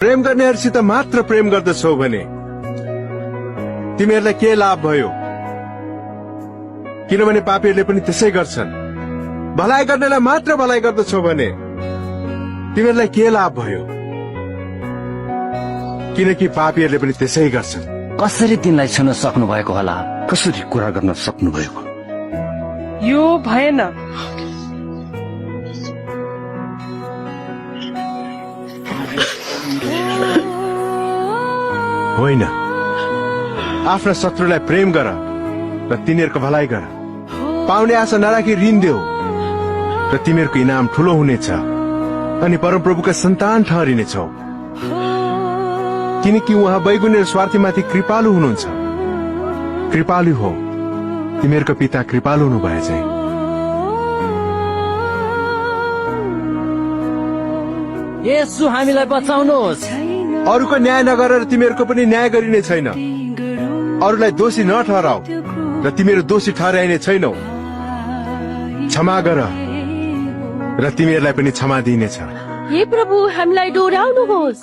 प्रेम गर्नेहरूसित मात्र प्रेम गर्दछौ भने तिमीहरूलाई के लाभ भयो? किनभने पापीहरूले पनि त्यसै गर्छन्। भलाइ गर्नेलाई मात्र भलाइ गर्दछौ भने तिमीहरूलाई के लाभ भयो? किनकि पापीहरूले पनि त्यसै गर्छन्। कसरी तिनलाई छुन सक्नु भएको होला? कसरी कुरा गर्न सक्नु भएको? यो भएन। होइन, आफ्ना शत्रुलाई प्रेम गर र तिनीहरूको भलाइ गर। पाउने आशा नराखी ऋण देऊ र तिमीहरूको इनाम ठूलो हुनेछ अनि परमप्रभुका सन्तान ठहरिनेछौ। किनकि उहाँ बैगुनी र स्वार्थीमाथि कृपालु हुनुहुन्छ। कृपालु हो, तिमीहरूको पिता कृपालु हुनु भए चाहिँ। येशू हामीलाई बचाउनुहोस्। अरूको न्याय नगरेर तिमीहरूको पनि न्याय गरिने छैन। अरूलाई दोषी नठहराऊ र तिमीहरू दोषी ठहराइने छैनौ। क्षमा गर र तिमीहरूलाई पनि क्षमा दिइनेछ। हे प्रभु, हामीलाई डोराउनुहोस्।